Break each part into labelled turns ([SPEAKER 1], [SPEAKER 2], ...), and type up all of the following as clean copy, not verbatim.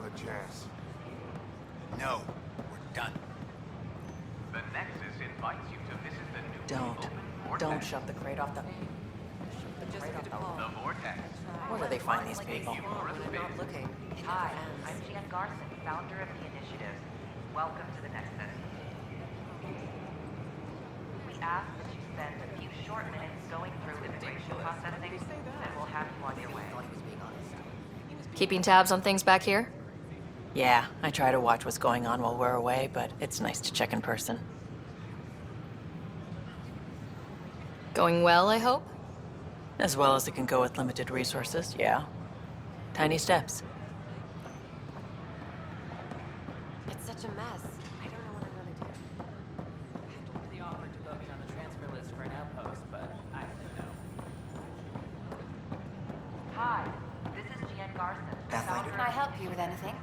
[SPEAKER 1] another chance.
[SPEAKER 2] No, we're done.
[SPEAKER 3] The Nexus invites you to visit the new
[SPEAKER 4] Don't shut the crate off the...
[SPEAKER 3] The Vortex.
[SPEAKER 4] Where do they find these people?
[SPEAKER 5] Looking.
[SPEAKER 6] Hi, I'm Jan Garson, founder of the initiative. Welcome to the Nexus. We ask that you spend a few short minutes going through immigration processing, and we'll have you on your way.
[SPEAKER 5] Keeping tabs on things back here?
[SPEAKER 4] Yeah, I try to watch what's going on while we're away, but it's nice to check in person.
[SPEAKER 5] Going well, I hope?
[SPEAKER 4] As well as it can go with limited resources, yeah. Tiny steps.
[SPEAKER 5] It's such a mess. I don't know what I'm gonna do.
[SPEAKER 7] They offered to put me on the transfer list for an outpost, but I said no.
[SPEAKER 6] Hi, this is Jan Garson.
[SPEAKER 2] Pathfinder?
[SPEAKER 6] Can I help you with anything?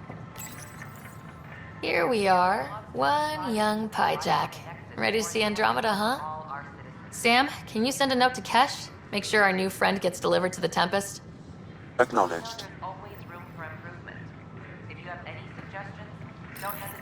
[SPEAKER 5] Here we are. One young Pyjack. Ready to see Andrómeda, huh?
[SPEAKER 6] All our citizens.
[SPEAKER 5] Sam, can you send a note to Kesh? Make sure our new friend gets delivered to the Tempest?
[SPEAKER 1] Acknowledged.
[SPEAKER 6] There's always room for improvement. If you have any suggestions, don't hesitate.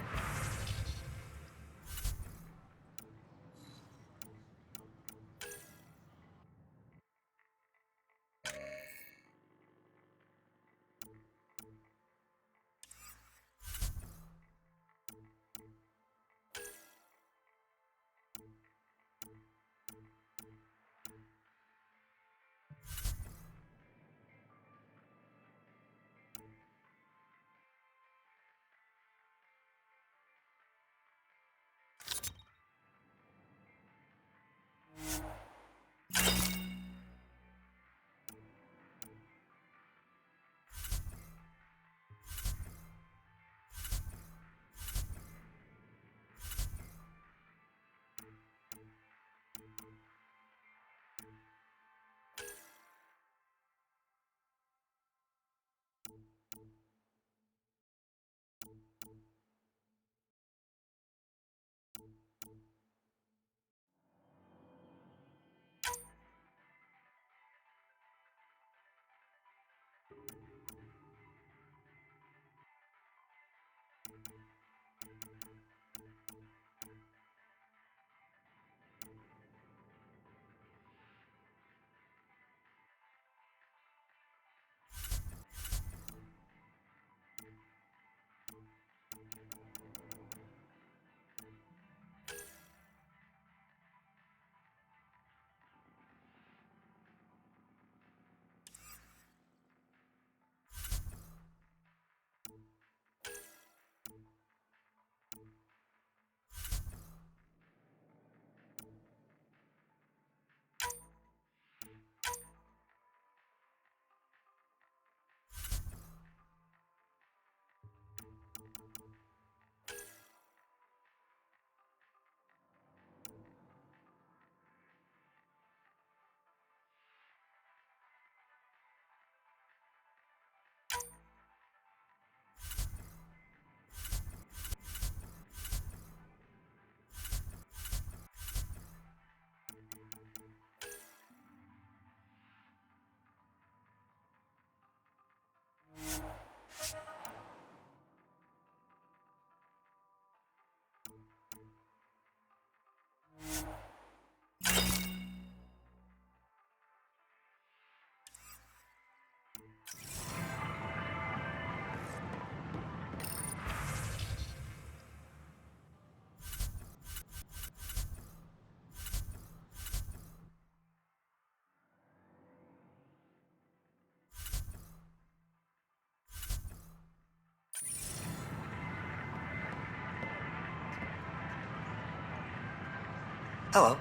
[SPEAKER 2] Hello.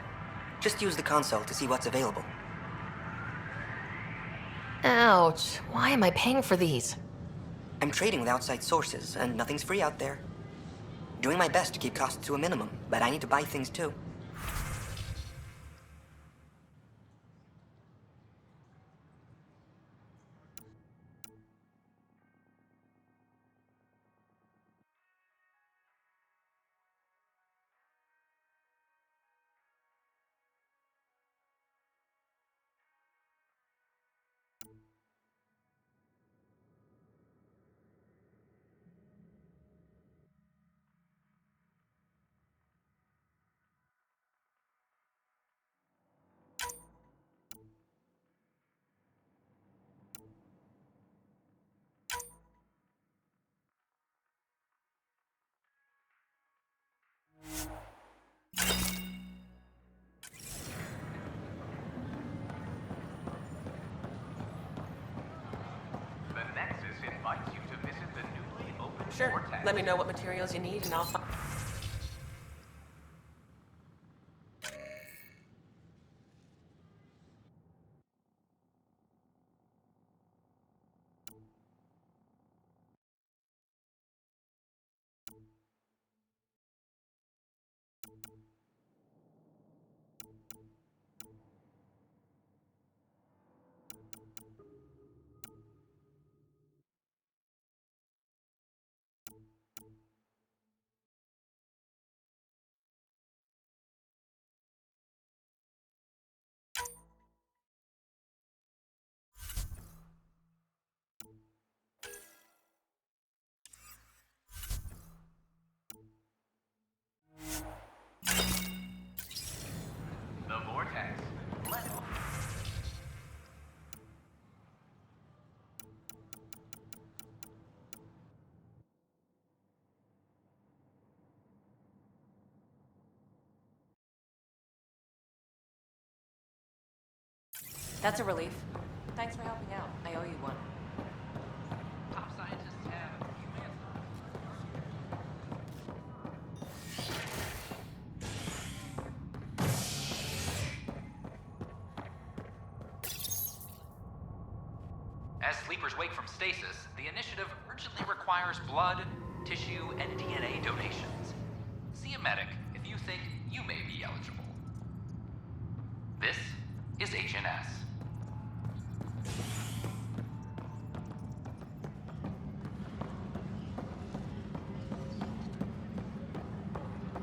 [SPEAKER 2] Just use the console to see what's available.
[SPEAKER 5] Ouch. Why am I paying for these?
[SPEAKER 2] I'm trading with outside sources, and nothing's free out there. Doing my best to keep costs to a minimum, but I need to buy things too.
[SPEAKER 1] Sure.
[SPEAKER 3] vortex.
[SPEAKER 1] Let me know what materials you need and I'll find...
[SPEAKER 3] The vortex. Let's
[SPEAKER 1] That's a relief. Thanks for helping out. I owe you one.
[SPEAKER 3] top scientists have a few answers. As sleepers wake from stasis, the initiative urgently requires blood, tissue, and DNA donations. See a medic if you think you may be eligible. This is HNS.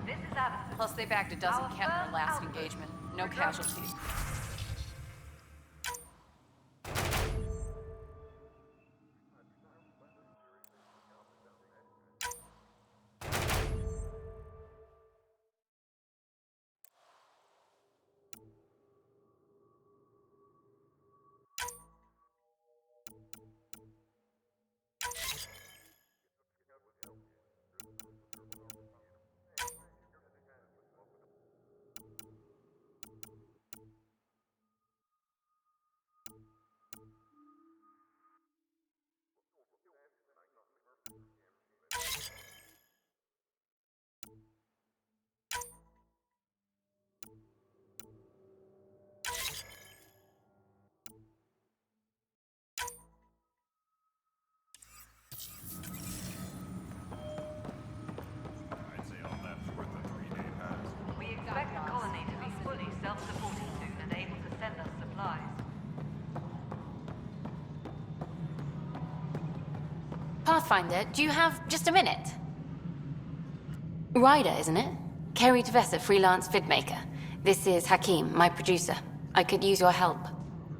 [SPEAKER 6] This is Addison.
[SPEAKER 8] Plus, they bagged a dozen
[SPEAKER 6] Our
[SPEAKER 8] Kent in their
[SPEAKER 6] first
[SPEAKER 8] last
[SPEAKER 6] outpost.
[SPEAKER 8] engagement. No
[SPEAKER 6] Good luck.
[SPEAKER 8] casualties.
[SPEAKER 6] We expect the colony to be fully self-supporting soon and able to send us supplies.
[SPEAKER 8] Pathfinder, do you have just a minute? Ryder, isn't it? Kerry Tavessa, freelance vidmaker. This is Hakeem, my producer. I could use your help.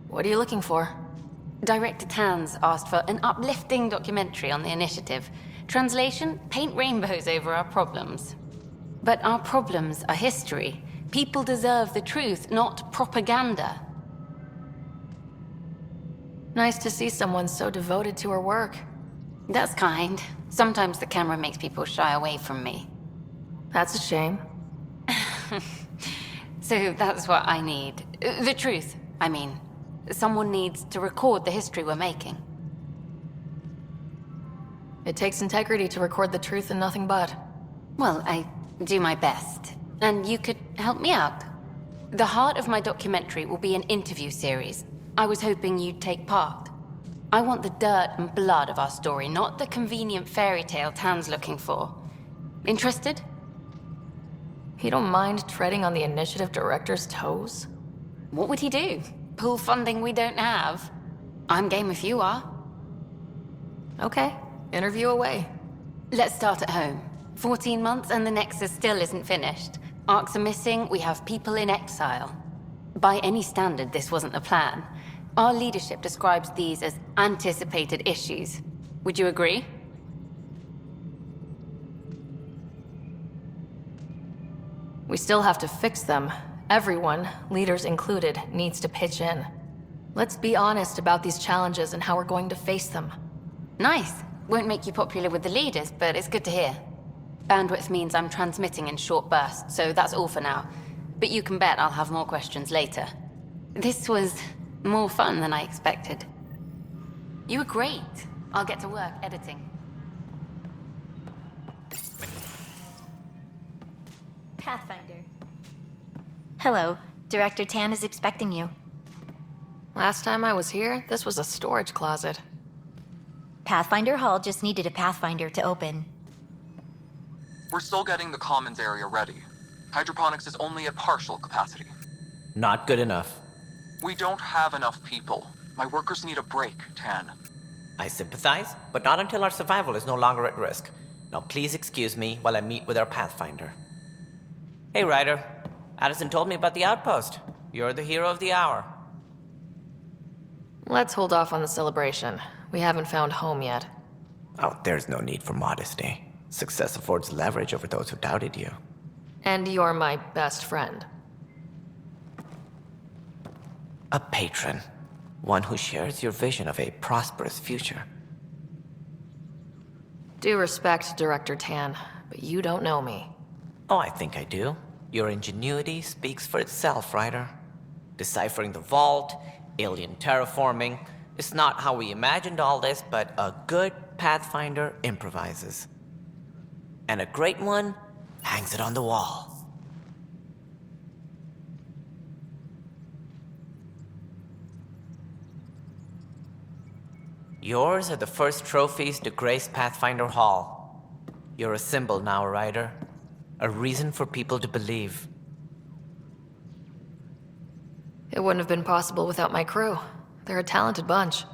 [SPEAKER 5] What are you looking for?
[SPEAKER 8] Director Tans asked for an uplifting documentary on the initiative. Translation, paint rainbows over our problems. But our problems are history. People deserve the truth, not propaganda.
[SPEAKER 5] Nice to see someone so devoted to her work.
[SPEAKER 8] That's kind. Sometimes the camera makes people shy away from me.
[SPEAKER 5] That's a shame.
[SPEAKER 8] So that's what I need. The truth, I mean. Someone needs to record the history we're making.
[SPEAKER 5] It takes integrity to record the truth and nothing but.
[SPEAKER 8] Well, I do my best. And you could help me out. The heart of my documentary will be an interview series. I was hoping you'd take part. I want the dirt and blood of our story, not the convenient fairy tale Tan's looking for. Interested?
[SPEAKER 5] You don't mind treading on the initiative director's toes?
[SPEAKER 8] What would he do? Pool funding we don't have? I'm game if you are.
[SPEAKER 5] Okay, interview away.
[SPEAKER 8] Let's start at home. 14 months and the Nexus still isn't finished. Arcs are missing, we have people in exile. By any standard, this wasn't the plan. Our leadership describes these as anticipated issues. Would you agree?
[SPEAKER 5] We still have to fix them. Everyone, leaders included, needs to pitch in. Let's be honest about these challenges and how we're going to face them.
[SPEAKER 8] Nice. Won't make you popular with the leaders, but it's good to hear. Bandwidth means I'm transmitting in short bursts, so that's all for now. But you can bet I'll have more questions later. This was more fun than I expected. You were great. I'll get to work editing.
[SPEAKER 9] Pathfinder. Hello. Director Tan is expecting you.
[SPEAKER 5] Last time I was here, this was a storage closet.
[SPEAKER 9] Pathfinder Hall just needed a Pathfinder to open.
[SPEAKER 10] We're still getting the commons area ready. Hydroponics is only at partial capacity.
[SPEAKER 11] Not good enough.
[SPEAKER 10] We don't have enough people. My workers need a break, Tan.
[SPEAKER 11] I sympathize, but not until our survival is no longer at risk. Now please excuse me while I meet with our Pathfinder. Hey, Ryder. Addison told me about the outpost. You're the hero of the hour.
[SPEAKER 5] Let's hold off on the celebration. We haven't found home yet.
[SPEAKER 11] Oh, there's no need for modesty. Success affords leverage over those who doubted you.
[SPEAKER 5] And you're my best friend.
[SPEAKER 11] A patron. One who shares your vision of a prosperous future.
[SPEAKER 5] Due respect, Director Tan, but you don't know me.
[SPEAKER 11] Oh, I think I do. Your ingenuity speaks for itself, Ryder. Deciphering the vault, alien terraforming. It's not how we imagined all this, but a good Pathfinder improvises. And a great one hangs it on the wall. Yours are the first trophies to grace Pathfinder Hall. You're a symbol now, Ryder. A reason for people to believe.
[SPEAKER 5] It wouldn't have been possible without my crew. They're a talented bunch.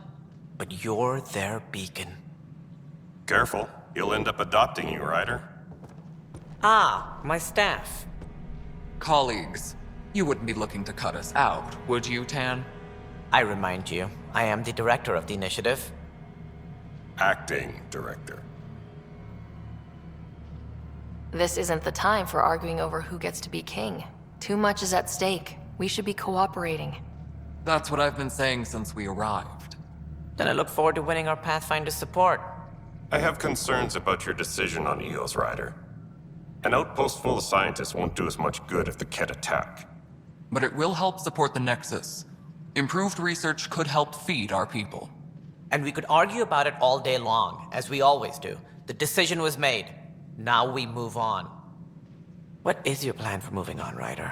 [SPEAKER 11] But you're their beacon.
[SPEAKER 12] Careful. He'll end up adopting you, Ryder.
[SPEAKER 11] Ah, my staff.
[SPEAKER 10] Colleagues, you wouldn't be looking to cut us out, would you, Tan?
[SPEAKER 11] I remind you, I am the director of the initiative.
[SPEAKER 12] Acting director.
[SPEAKER 5] This isn't the time for arguing over who gets to be king. Too much is at stake. We should be cooperating.
[SPEAKER 10] That's what I've been saying since we arrived.
[SPEAKER 11] Then I look forward to winning our Pathfinder's support.
[SPEAKER 12] I have concerns about your decision on Eos, Ryder. An outpost full of scientists won't do as much good if the Ket attack.
[SPEAKER 10] But it will help support the Nexus. Improved research could help feed our people.
[SPEAKER 11] And we could argue about it all day long, as we always do. The decision was made. Now we move on. What is your plan for moving on, Ryder?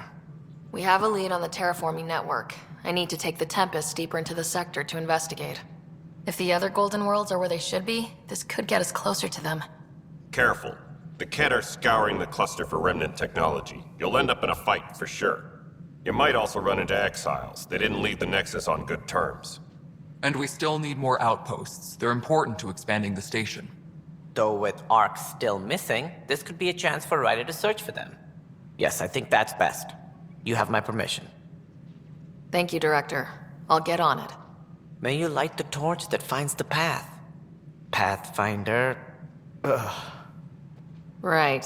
[SPEAKER 5] We have a lead on the terraforming network. I need to take the Tempest deeper into the sector to investigate. If the other Golden Worlds are where they should be, this could get us closer to them.
[SPEAKER 12] Careful. The Ket are scouring the cluster for remnant technology. You'll end up in a fight, for sure. You might also run into exiles. They didn't leave the Nexus on good terms.
[SPEAKER 10] And we still need more outposts. They're important to expanding the station.
[SPEAKER 11] Though with Ark still missing, this could be a chance for Ryder to search for them. Yes, I think that's best. You have my permission.
[SPEAKER 5] Thank you, Director. I'll get on it.
[SPEAKER 11] May you light the torch that finds the path. Pathfinder... Ugh.
[SPEAKER 5] Right.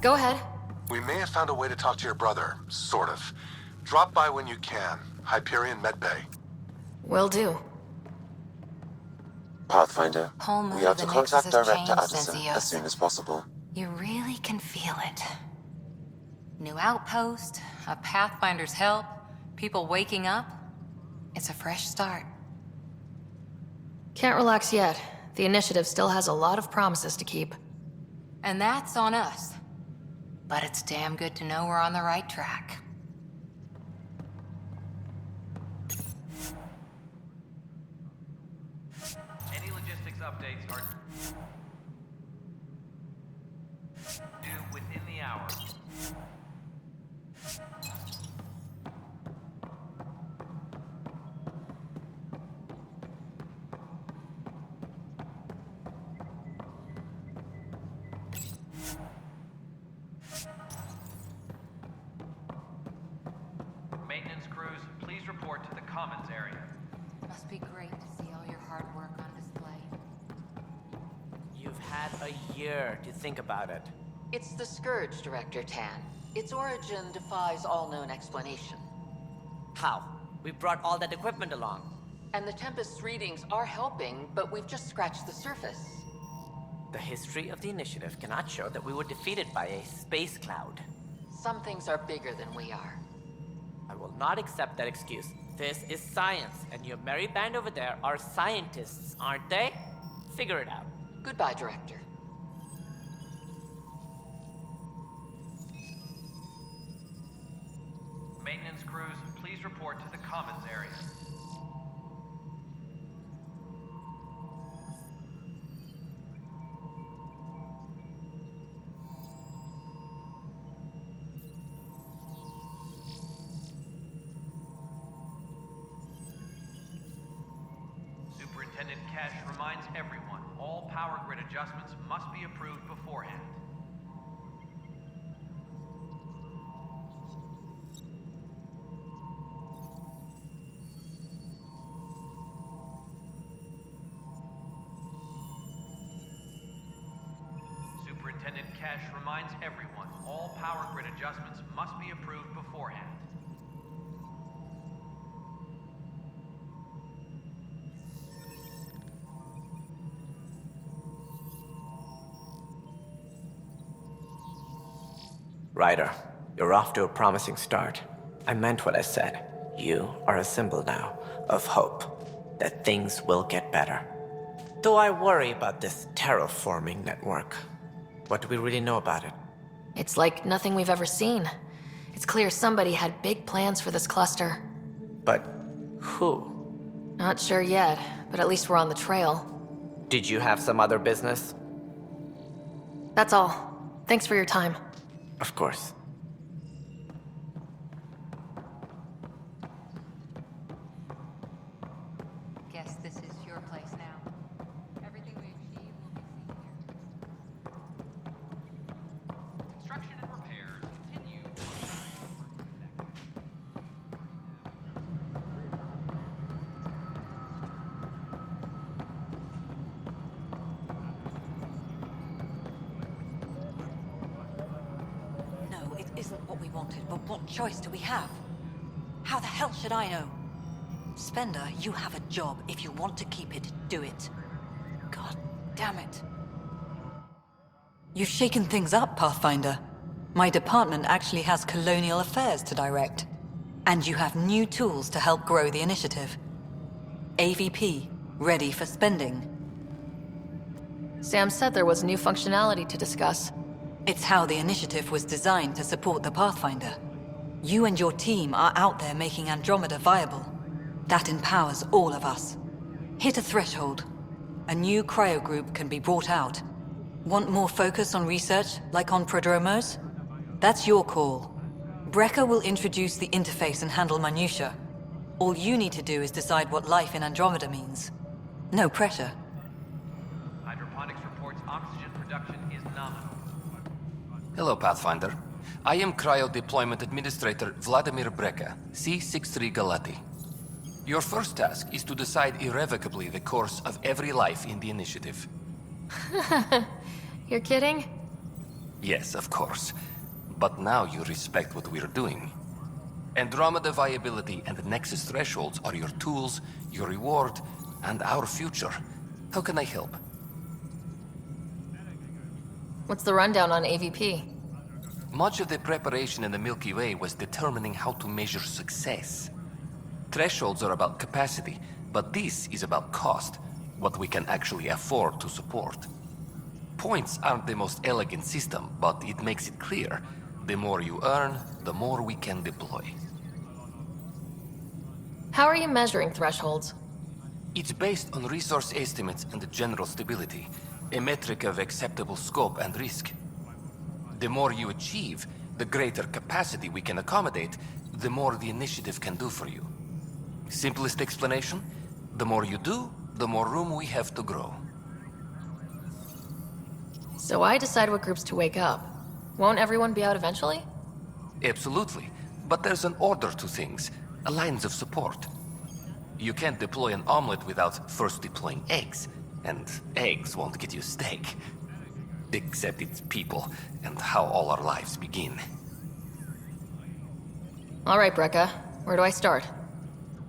[SPEAKER 5] Go ahead.
[SPEAKER 13] We may have found a way to talk to your brother, sort of. Drop by when you can. Hyperion Medbay.
[SPEAKER 5] Will do.
[SPEAKER 14] Pathfinder,
[SPEAKER 8] Whole
[SPEAKER 14] we
[SPEAKER 8] mood
[SPEAKER 14] are
[SPEAKER 8] of
[SPEAKER 14] to
[SPEAKER 8] the
[SPEAKER 14] contact
[SPEAKER 8] Nexus has
[SPEAKER 14] Director
[SPEAKER 8] changed,
[SPEAKER 14] Addison
[SPEAKER 8] Ezio.
[SPEAKER 14] as soon as possible.
[SPEAKER 8] You really can feel it. New outpost, a Pathfinder's help, people waking up. It's a fresh start.
[SPEAKER 5] Can't relax yet. The initiative still has a lot of promises to keep.
[SPEAKER 8] And that's on us. But it's damn good to know we're on the right track.
[SPEAKER 3] Any logistics updates are due within the hour. Maintenance crews, please report to the commons area.
[SPEAKER 8] Must be great to see all your hard work on display.
[SPEAKER 11] You've had a year to think about it.
[SPEAKER 15] It's the Scourge, Director Tan. Its origin defies all known explanation.
[SPEAKER 11] How? We brought all that equipment along.
[SPEAKER 15] And the Tempest's readings are helping, but we've just scratched the surface.
[SPEAKER 11] The history of the initiative cannot show that we were defeated by a space cloud.
[SPEAKER 15] Some things are bigger than we are.
[SPEAKER 11] I will not accept that excuse. This is science, and your merry band over there are scientists, aren't they? Figure it out.
[SPEAKER 15] Goodbye, Director.
[SPEAKER 3] Maintenance crews, please report to the commons area. Superintendent Cash reminds everyone, all power grid adjustments must be approved beforehand. Superintendent Cash reminds everyone, all power grid adjustments must be approved beforehand.
[SPEAKER 11] Ryder, you're off to a promising start. I meant what I said. You are a symbol now of hope that things will get better. Though I worry about this terraforming network. What do we really know about it?
[SPEAKER 5] It's like nothing we've ever seen. It's clear somebody had big plans for this cluster.
[SPEAKER 11] But who?
[SPEAKER 5] Not sure yet, but at least we're on the trail.
[SPEAKER 11] Did you have some other business?
[SPEAKER 5] That's all. Thanks for your time.
[SPEAKER 11] Of course.
[SPEAKER 8] Guess this is your place now. Everything we achieve will be seen here.
[SPEAKER 3] Construction and repairs continue.
[SPEAKER 16] No, it isn't what we wanted, but what choice do we have? How the hell should I know? Spender, you have a job. If you want to keep it, do it. God damn it. You've shaken things up, Pathfinder. My department actually has colonial affairs to direct. And you have new tools to help grow the initiative. AVP, ready for spending.
[SPEAKER 5] Sam said there was new functionality to discuss.
[SPEAKER 16] It's how the initiative was designed to support the Pathfinder. You and your team are out there making Andrómeda viable. That empowers all of us. Hit a threshold. A new cryo group can be brought out. Want more focus on research, like on prodromos? That's your call. Brecker will introduce the interface and handle minutiae. All you need to do is decide what life in Andrómeda means. No pressure.
[SPEAKER 3] Hydroponics reports oxygen production is nominal.
[SPEAKER 17] Hello, Pathfinder. I am Cryo Deployment Administrator Vladimir Brecker, C-63 Galati. Your first task is to decide irrevocably the course of every life in the initiative.
[SPEAKER 5] You're kidding?
[SPEAKER 17] Yes, of course. But now you respect what we're doing. Andromeda viability and Nexus thresholds are your tools, your reward, and our future. How can I help?
[SPEAKER 5] What's the rundown on AVP?
[SPEAKER 17] Much of the preparation in the Milky Way was determining how to measure success. Thresholds are about capacity, but this is about cost, what we can actually afford to support. Points aren't the most elegant system, but it makes it clear. The more you earn, the more we can deploy.
[SPEAKER 5] How are you measuring thresholds?
[SPEAKER 17] It's based on resource estimates and general stability, a metric of acceptable scope and risk. The more you achieve, the greater capacity we can accommodate, the more the initiative can do for you. Simplest explanation, the more you do, the more room we have to grow.
[SPEAKER 5] So I decide what groups to wake up. Won't everyone be out eventually?
[SPEAKER 17] Absolutely, but there's an order to things, lines of support. You can't deploy an omelet without first deploying eggs, and eggs won't get you steak. Except it's people, and how all our lives begin.
[SPEAKER 5] All right, Brekka. Where do I start?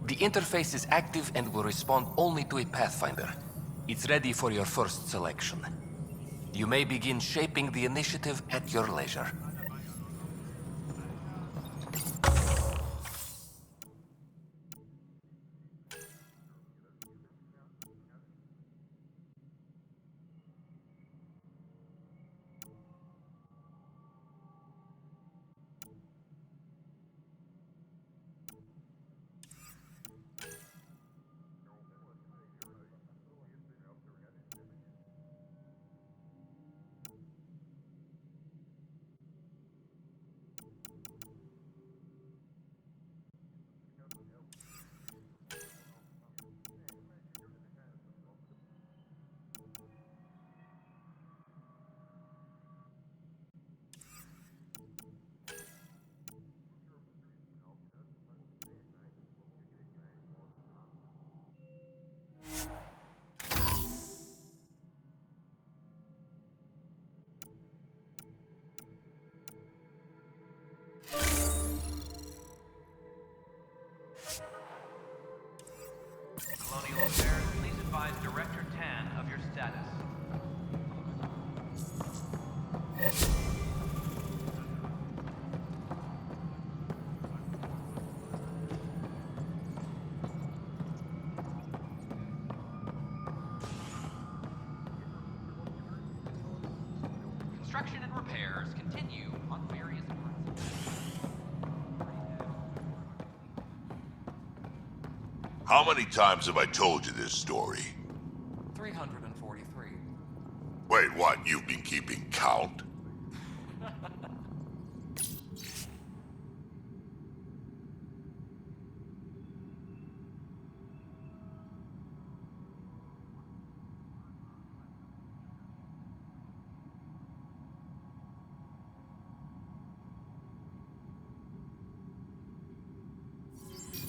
[SPEAKER 17] The interface is active and will respond only to a Pathfinder. It's ready for your first selection. You may begin shaping the initiative at your leisure.
[SPEAKER 3] Colonial Affairs, please advise Director Tan of your status. Construction and repairs continue on various parts.
[SPEAKER 14] How many times have I told you this story?
[SPEAKER 10] 343.
[SPEAKER 14] Wait, what? You've been keeping count?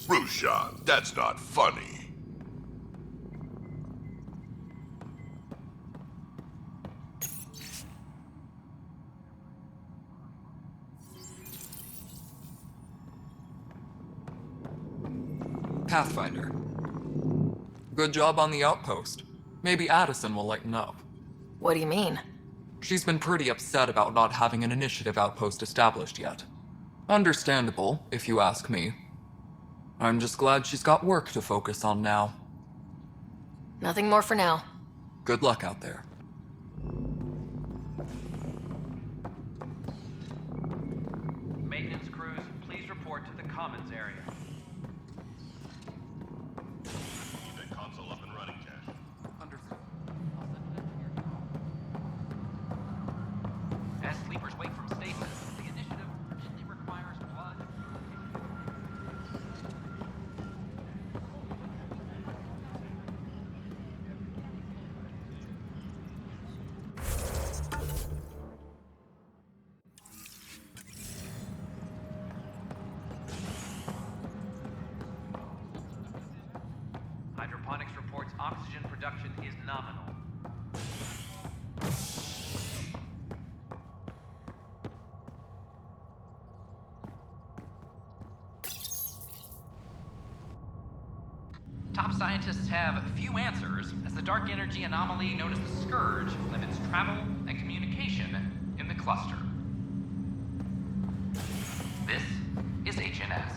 [SPEAKER 14] Rushan, that's not funny.
[SPEAKER 10] Pathfinder. Good job on the outpost. Maybe Addison will lighten up.
[SPEAKER 5] What do you mean?
[SPEAKER 10] She's been pretty upset about not having an initiative outpost established yet. Understandable, if you ask me. I'm just glad she's got work to focus on now.
[SPEAKER 5] Nothing more for now.
[SPEAKER 10] Good luck out there.
[SPEAKER 3] Maintenance crews, please report to the Commons area.
[SPEAKER 12] Keep that console up and running, Cash.
[SPEAKER 10] Understood.
[SPEAKER 3] As sleepers wake from stasis, the initiative urgently requires blood. Hydroponics reports oxygen production is nominal. scientists have few answers, as the dark energy anomaly known as the Scourge limits travel and communication in the cluster. This is HNS.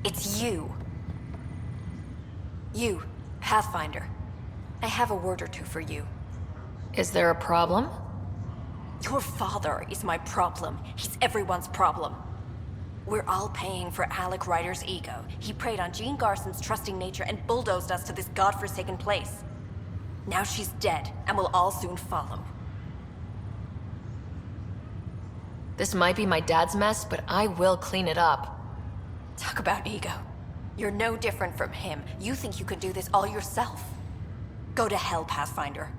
[SPEAKER 18] It's you. You, Pathfinder. I have a word or two for you.
[SPEAKER 5] Is there a problem?
[SPEAKER 18] Your father is my problem. He's everyone's problem. We're all paying for Alec Ryder's ego. He preyed on Jean Garson's trusting nature and bulldozed us to this godforsaken place. Now she's dead, and we'll all soon follow.
[SPEAKER 5] This might be my dad's mess, but I will clean it up.
[SPEAKER 18] Talk about ego. You're no different from him. You think you can do this all yourself. Go to hell, Pathfinder.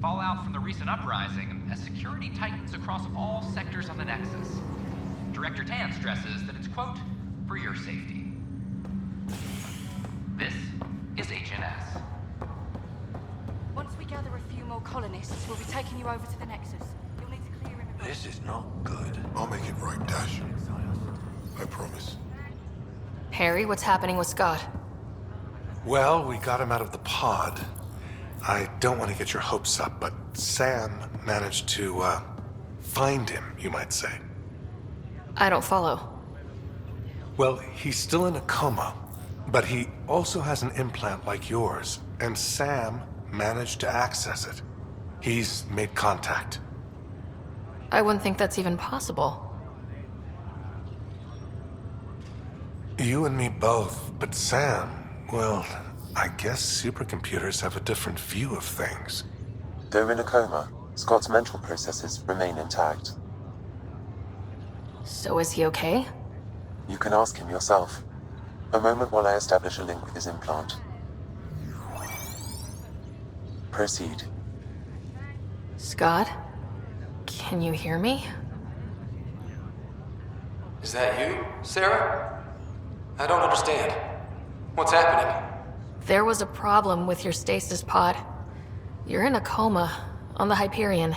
[SPEAKER 3] Fallout from the recent uprising as security tightens across all sectors on the Nexus. Director Tan stresses that it's, quote, for your safety. This is HNS.
[SPEAKER 19] Once we gather a few more colonists, we'll be taking you over to the Nexus. You'll need to clear immigration.
[SPEAKER 13] This is not good. I'll make it right, Dash. I promise.
[SPEAKER 5] Harry, what's happening with Scott?
[SPEAKER 13] Well, we got him out of the pod. I don't want to get your hopes up, but Sam managed to, find him, you might say.
[SPEAKER 5] I don't follow.
[SPEAKER 13] Well, he's still in a coma, but he also has an implant like yours, and Sam managed to access it. He's made contact.
[SPEAKER 5] I wouldn't think that's even possible.
[SPEAKER 13] You and me both, but Sam, well, I guess supercomputers have a different view of things.
[SPEAKER 20] Though in a coma, Scott's mental processes remain intact.
[SPEAKER 5] So is he okay?
[SPEAKER 20] You can ask him yourself. A moment while I establish a link with his implant. Proceed.
[SPEAKER 5] Scott? Can you hear me?
[SPEAKER 21] Is that you, Sarah? I don't understand. What's happening?
[SPEAKER 5] There was a problem with your stasis pod. You're in a coma on the Hyperion.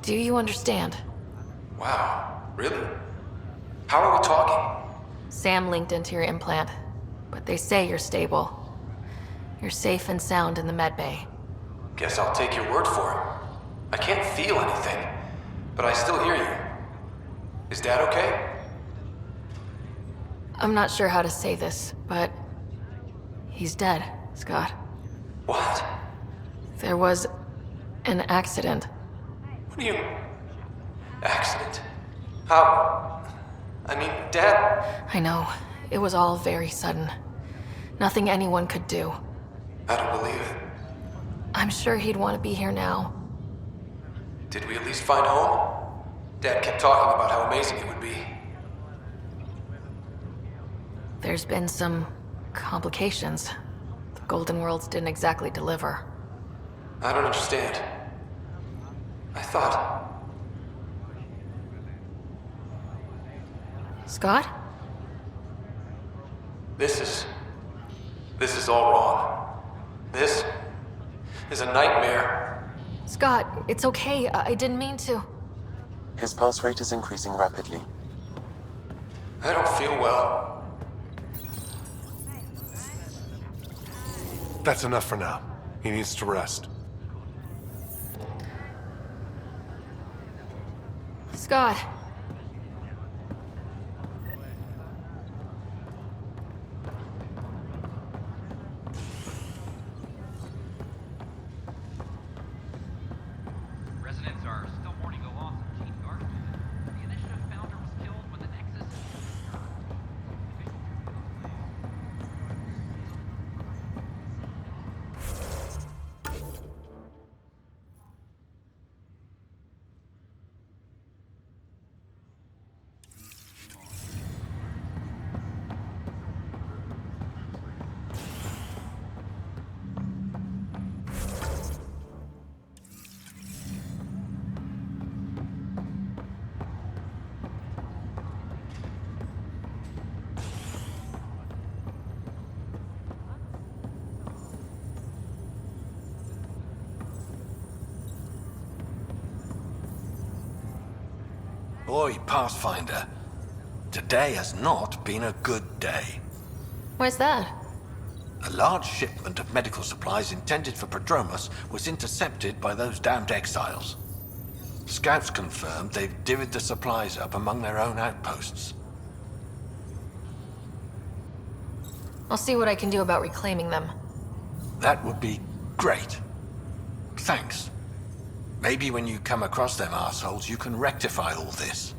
[SPEAKER 5] Do you understand?
[SPEAKER 21] Wow, really? How are we talking?
[SPEAKER 5] Sam linked into your implant, but they say you're stable. You're safe and sound in the medbay.
[SPEAKER 21] Guess I'll take your word for it. I can't feel anything, but I still hear you. Is Dad okay?
[SPEAKER 5] I'm not sure how to say this, but he's dead, Scott.
[SPEAKER 21] What?
[SPEAKER 5] There was an accident.
[SPEAKER 21] What do you... Accident? How... I mean, Dad...
[SPEAKER 5] I know. It was all very sudden. Nothing anyone could do.
[SPEAKER 21] I don't believe it.
[SPEAKER 5] I'm sure he'd want to be here now.
[SPEAKER 21] Did we at least find home? Dad kept talking about how amazing it would be.
[SPEAKER 5] There's been some complications. The Golden Worlds didn't exactly deliver.
[SPEAKER 21] I don't understand. I thought...
[SPEAKER 5] Scott?
[SPEAKER 21] This is all wrong. This is a nightmare.
[SPEAKER 5] Scott, it's okay. I didn't mean to.
[SPEAKER 20] His pulse rate is increasing rapidly.
[SPEAKER 21] I don't feel well.
[SPEAKER 13] That's enough for now. He needs to rest.
[SPEAKER 5] Scott.
[SPEAKER 3] Residents are still mourning the loss of Chief Garson. The initiative founder was killed when the Nexus...
[SPEAKER 4] boy, Pathfinder. Today has not been a good day.
[SPEAKER 5] Why's that?
[SPEAKER 4] A large shipment of medical supplies intended for Prodromos was intercepted by those damned exiles. Scouts confirmed they've divvied the supplies up among their own outposts.
[SPEAKER 5] I'll see what I can do about reclaiming them.
[SPEAKER 4] That would be great. Thanks. Maybe when you come across them assholes, you can rectify all this.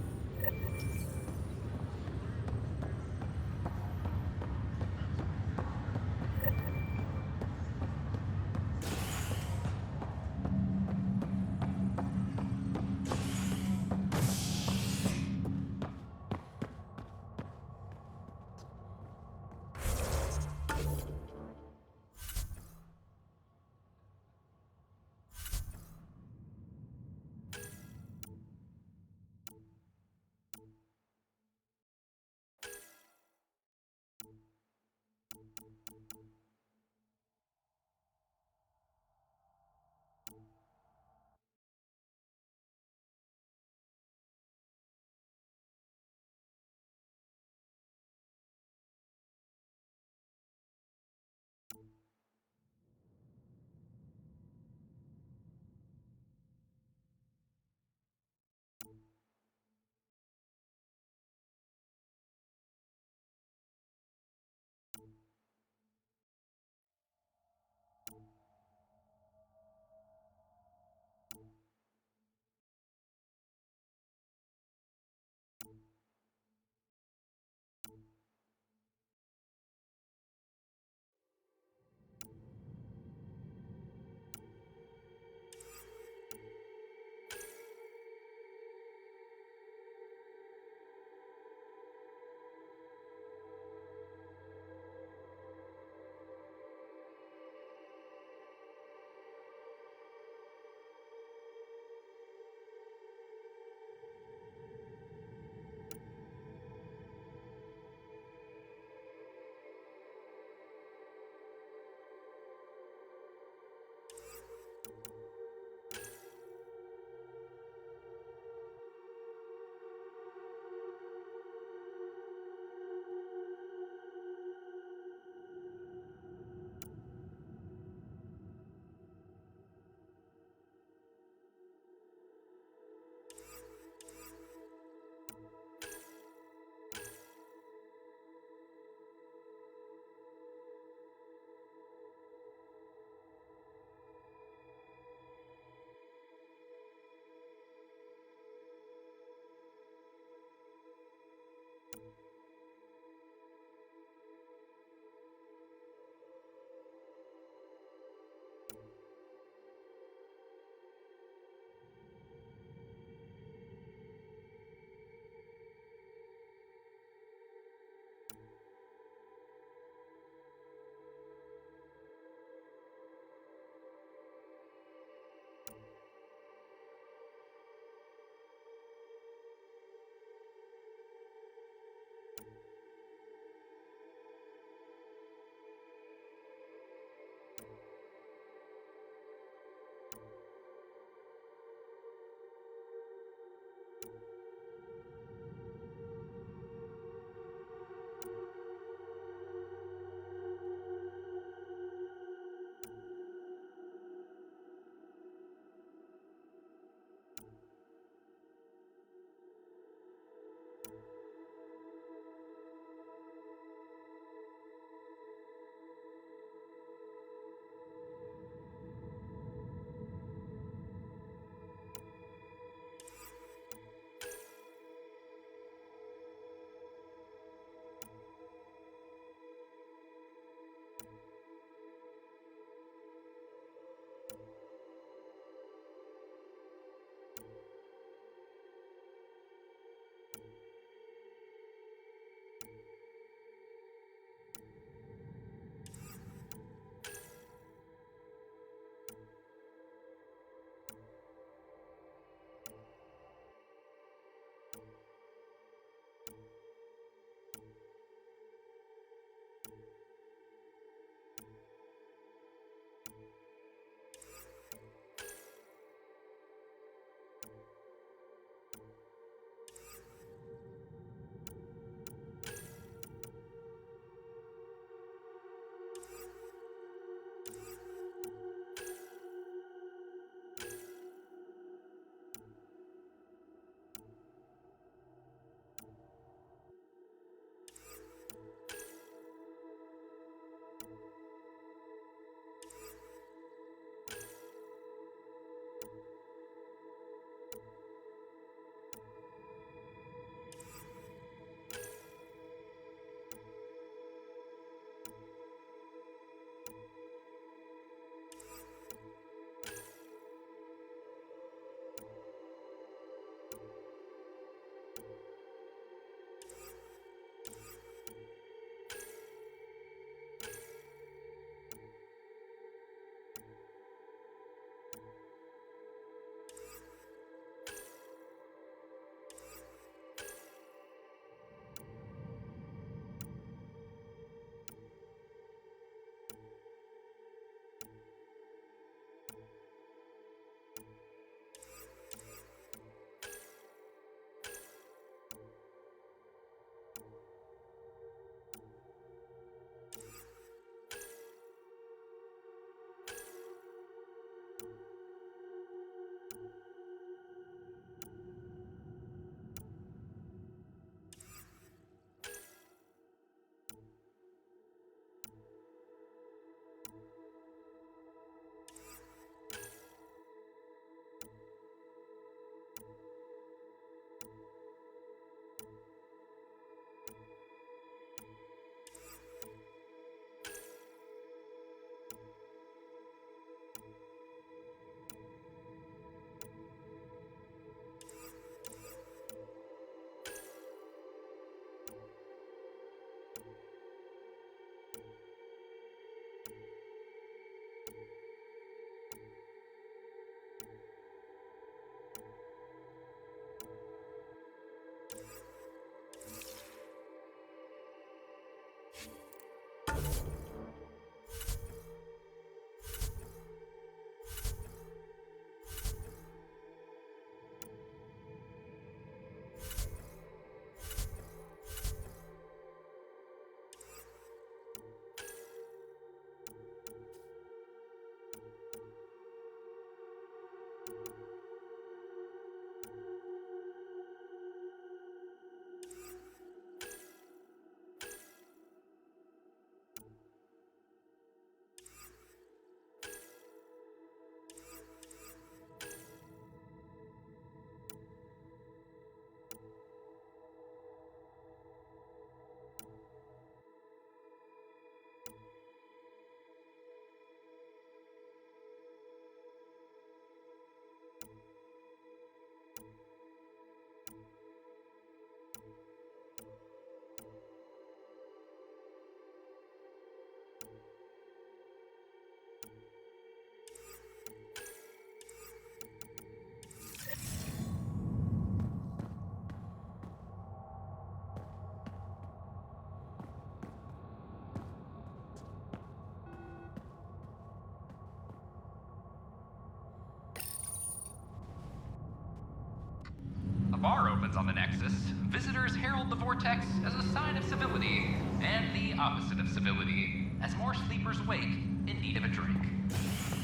[SPEAKER 3] humans on the Nexus, visitors herald the vortex as a sign of civility, and the opposite of civility, as more sleepers wake in need of a drink.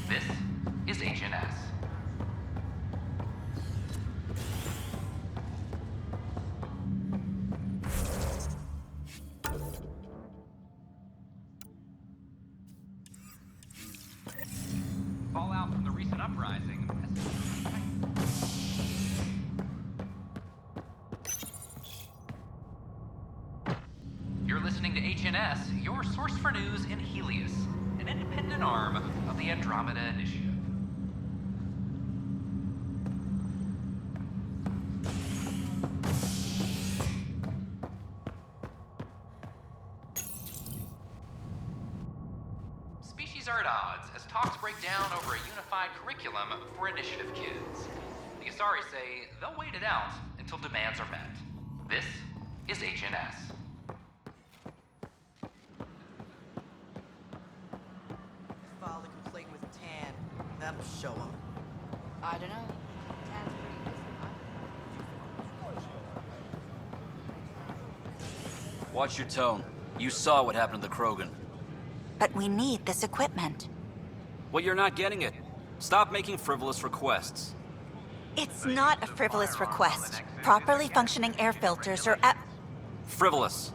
[SPEAKER 3] This is HNS. Fallout from the recent uprising. You're listening to HNS, your source for news in Helios, an independent arm of the Andrómeda Initiative. Species are at odds as talks break down over a unified curriculum for Initiative kids. The Asari say they'll wait it out until demands are met. This is HNS.
[SPEAKER 7] Filed a complaint with Tan. That'll show him.
[SPEAKER 19] I don't know. Tan's pretty busy.
[SPEAKER 22] Watch your tone. You saw what happened to the Krogan.
[SPEAKER 9] But we need this equipment.
[SPEAKER 22] Well, you're not getting it. Stop making frivolous requests.
[SPEAKER 9] It's not a frivolous request. Properly functioning air filters are at...
[SPEAKER 22] Frivolous.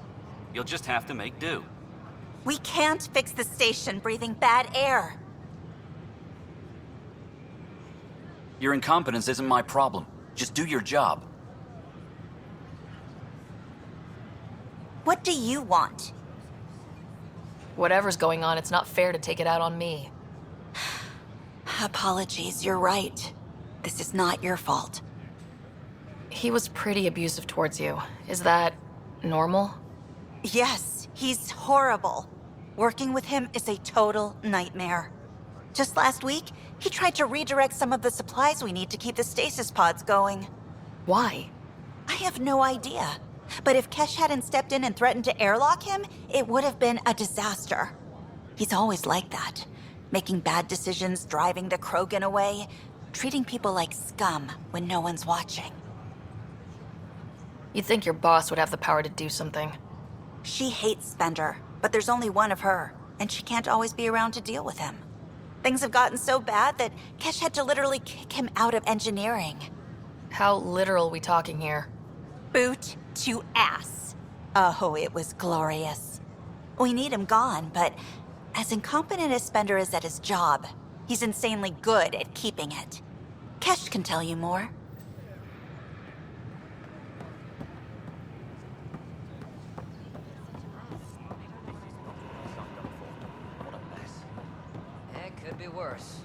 [SPEAKER 22] You'll just have to make do.
[SPEAKER 9] We can't fix the station breathing bad air.
[SPEAKER 22] Your incompetence isn't my problem. Just do your job.
[SPEAKER 9] What do you want?
[SPEAKER 5] Whatever's going on, it's not fair to take it out on me.
[SPEAKER 9] Apologies, you're right. This is not your fault.
[SPEAKER 5] He was pretty abusive towards you. Is that normal?
[SPEAKER 9] Yes, he's horrible. Working with him is a total nightmare. Just last week, he tried to redirect some of the supplies we need to keep the stasis pods going.
[SPEAKER 5] Why?
[SPEAKER 9] I have no idea. But if Kesh hadn't stepped in and threatened to airlock him, it would have been a disaster. He's always like that. Making bad decisions, driving the Krogan away, treating people like scum when no one's watching.
[SPEAKER 5] You'd think your boss would have the power to do something.
[SPEAKER 9] She hates Spender, but there's only one of her, and she can't always be around to deal with him. Things have gotten so bad that Kesh had to literally kick him out of engineering.
[SPEAKER 5] How literal we talking here?
[SPEAKER 9] Boot to ass. Oh, it was glorious. We need him gone, but as incompetent as Spender is at his job, he's insanely good at keeping it. Kesh can tell you more.
[SPEAKER 7] It could be worse.